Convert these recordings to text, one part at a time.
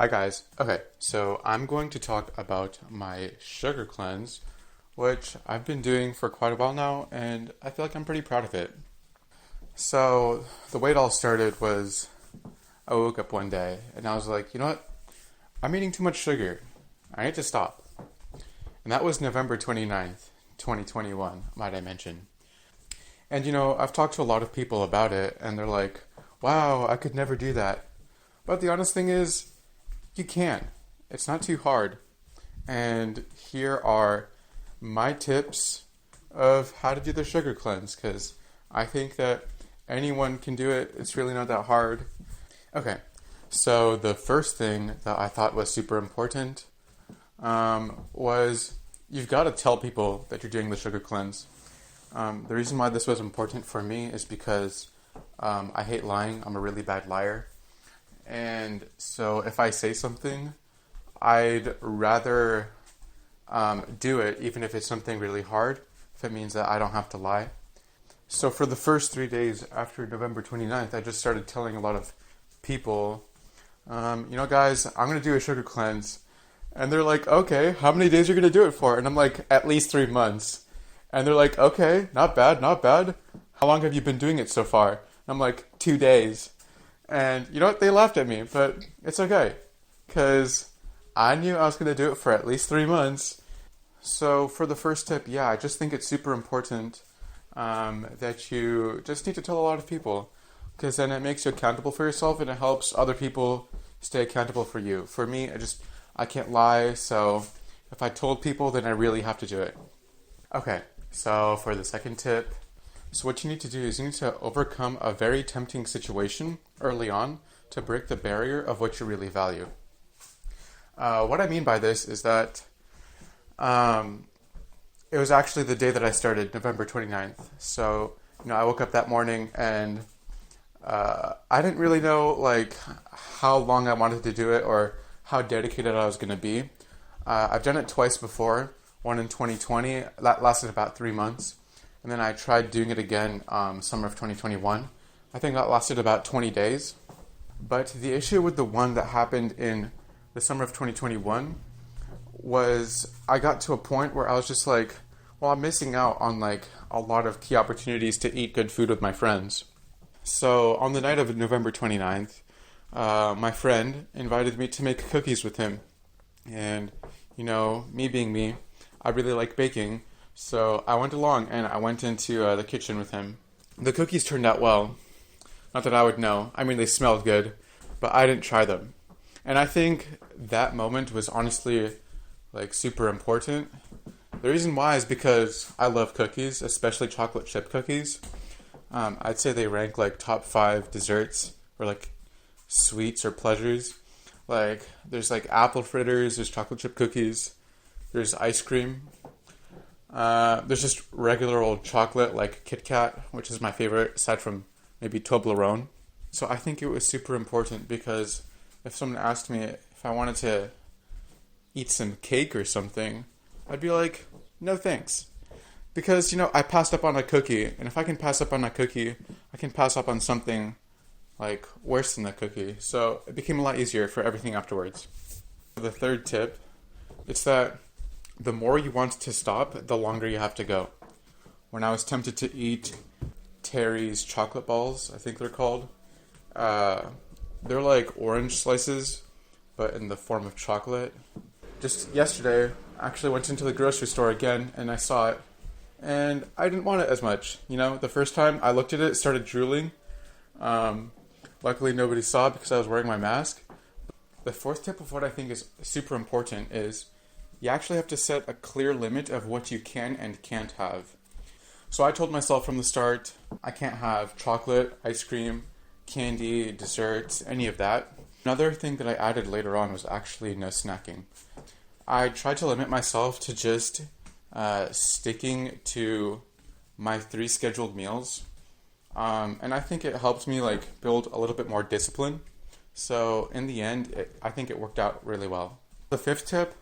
Hi guys. Okay, so I'm going to talk about my sugar cleanse, which I've been doing for quite a while now, and I feel like I'm pretty proud of it. So, the way it all started was I woke up one day and I was like, you know what? I'm eating too much sugar. I need to stop. And that was November 29th, 2021, might I mention. And I've talked to a lot of people about it, and they're like, wow, I could never do that. But the honest thing is, you can. It's not too hard. And here are my tips of how to do the sugar cleanse, because I think that anyone can do it. It's really not that hard. Okay, so the first thing that I thought was super important was you've got to tell people that you're doing the sugar cleanse. The reason why this was important for me is because I hate lying. I'm a really bad liar. And so if I say something, I'd rather do it, even if it's something really hard, if it means that I don't have to lie. So for the first 3 days after November 29th, I just started telling a lot of people, guys, I'm going to do a sugar cleanse. And they're like, okay, how many days are you going to do it for? And I'm like, at least 3 months. And they're like, okay, not bad, not bad. How long have you been doing it so far? And I'm like, 2 days. And you know what? They laughed at me, but it's okay. Because I knew I was going to do it for at least 3 months. So for the first tip, yeah, I just think it's super important that you just need to tell a lot of people. Because then it makes you accountable for yourself and it helps other people stay accountable for you. For me, I can't lie, so if I told people, then I really have to do it. Okay, so for the second tip, so what you need to do is you need to overcome a very tempting situation early on to break the barrier of what you really value. What I mean by this is that it was actually the day that I started, November 29th. So, I woke up that morning and I didn't really know how long I wanted to do it or how dedicated I was going to be. I've done it twice before, one in 2020, that lasted about 3 months. And then I tried doing it again summer of 2021. I think that lasted about 20 days. But the issue with the one that happened in the summer of 2021 was I got to a point where I was just like, well, I'm missing out on a lot of key opportunities to eat good food with my friends. So on the night of November 29th, my friend invited me to make cookies with him. And, me being me, I really like baking. So I went along and I went into the kitchen with him. The cookies turned out well. Not that I would know. I mean, they smelled good, but I didn't try them. And I think that moment was honestly super important. The reason why is because I love cookies, especially chocolate chip cookies. I'd say they rank top 5 desserts or sweets or pleasures. There's apple fritters, there's chocolate chip cookies, there's ice cream. There's just regular old chocolate like Kit Kat, which is my favorite, aside from maybe Toblerone. So I think it was super important because if someone asked me if I wanted to eat some cake or something, I'd be like, no thanks. Because, I passed up on a cookie, and if I can pass up on a cookie, I can pass up on something worse than the cookie. So it became a lot easier for everything afterwards. The third tip, it's that the more you want to stop, the longer you have to go. When I was tempted to eat Terry's chocolate balls, I think they're called, they're like orange slices, but in the form of chocolate. Just yesterday, I actually went into the grocery store again, and I saw it, and I didn't want it as much. The first time I looked at it, started drooling. Luckily, nobody saw it because I was wearing my mask. The fourth tip of what I think is super important is you actually have to set a clear limit of what you can and can't have. So I told myself from the start, I can't have chocolate, ice cream, candy, desserts, any of that. Another thing that I added later on was actually no snacking. I tried to limit myself to just sticking to my 3 scheduled meals. And I think it helped me build a little bit more discipline. So in the end, I think it worked out really well. The fifth tip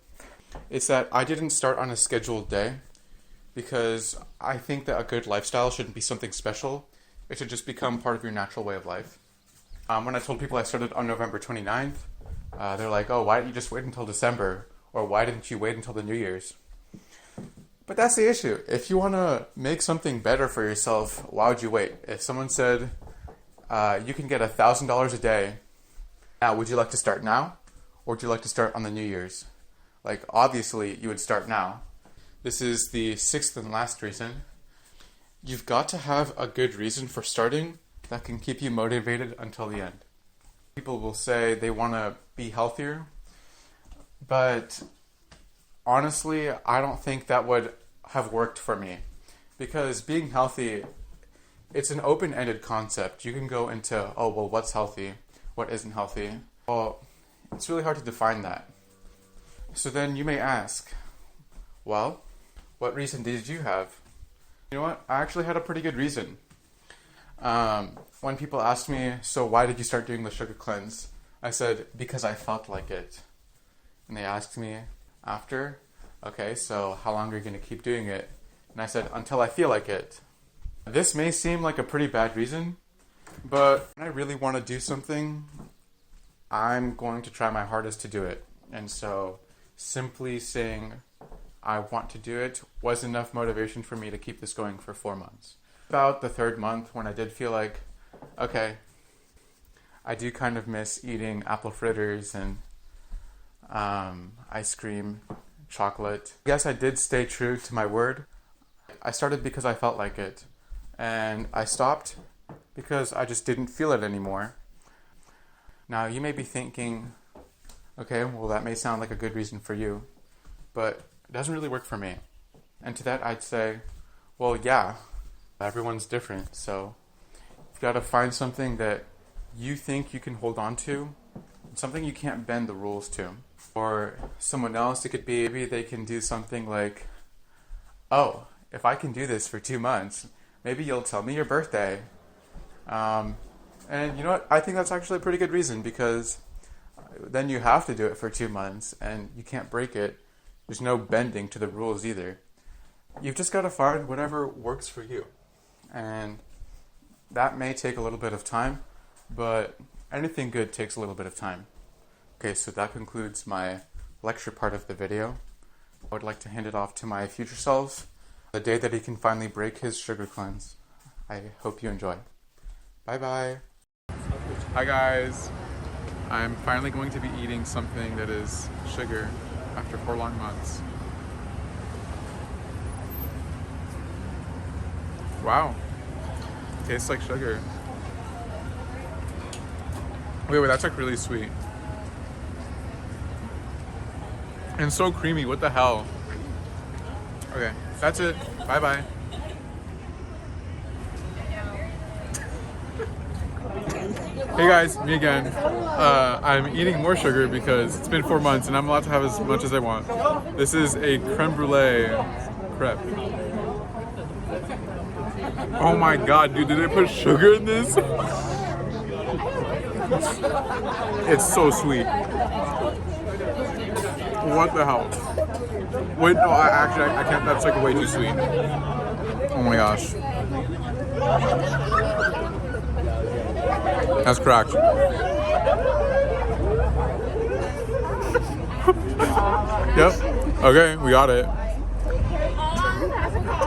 is that I didn't start on a scheduled day because I think that a good lifestyle shouldn't be something special. It should just become part of your natural way of life. When I told people I started on November 29th, They're like, oh, why didn't you just wait until December? Or why didn't you wait until the New Year's? But that's the issue. If you want to make something better for yourself, why would you wait? If someone said you can get $1,000 a day, now would you like to start now? Or would you like to start on the New Year's? Like, obviously, you would start now. This is the sixth and last reason. You've got to have a good reason for starting that can keep you motivated until the end. People will say they want to be healthier, but honestly, I don't think that would have worked for me, because being healthy, it's an open-ended concept. You can go into, oh, well, what's healthy? What isn't healthy? Well, it's really hard to define that. So then you may ask, well, what reason did you have? You know what? I actually had a pretty good reason. When people asked me, so why did you start doing the sugar cleanse? I said, because I felt like it. And they asked me after, okay, so how long are you going to keep doing it? And I said, until I feel like it. This may seem like a pretty bad reason, but when I really want to do something, I'm going to try my hardest to do it. And so simply saying I want to do it was enough motivation for me to keep this going for 4 months. About the third month, when I did feel like, okay, I do kind of miss eating apple fritters and ice cream, chocolate. I guess I did stay true to my word. I started because I felt like it, and I stopped because I just didn't feel it anymore. Now, you may be thinking, okay, well, that may sound like a good reason for you, but it doesn't really work for me. And to that, I'd say, well, yeah, everyone's different, so you've got to find something that you think you can hold on to, something you can't bend the rules to. For someone else, it could be maybe they can do something like, oh, if I can do this for 2 months, maybe you'll tell me your birthday. And you know what? I think that's actually a pretty good reason, because then you have to do it for 2 months and you can't break it. There's no bending to the rules either. You've just got to find whatever works for you. And that may take a little bit of time, but anything good takes a little bit of time. Okay, so that concludes my lecture part of the video. I would like to hand it off to my future self, the day that he can finally break his sugar cleanse. I hope you enjoy. Bye-bye. Hi guys. I'm finally going to be eating something that is sugar after 4 long months. Wow. Tastes like sugar. Wait, that's like really sweet. And so creamy, what the hell? Okay, that's it. Bye-bye. Hey guys, me again. I'm eating more sugar because it's been 4 months and I'm allowed to have as much as I want. This is a creme brulee crepe. Oh my god, dude, did they put sugar in this? It's so sweet. What the hell? Wait, no, I can't, that's like way too sweet. Oh my gosh. That's cracked. Yep. Okay, we got it.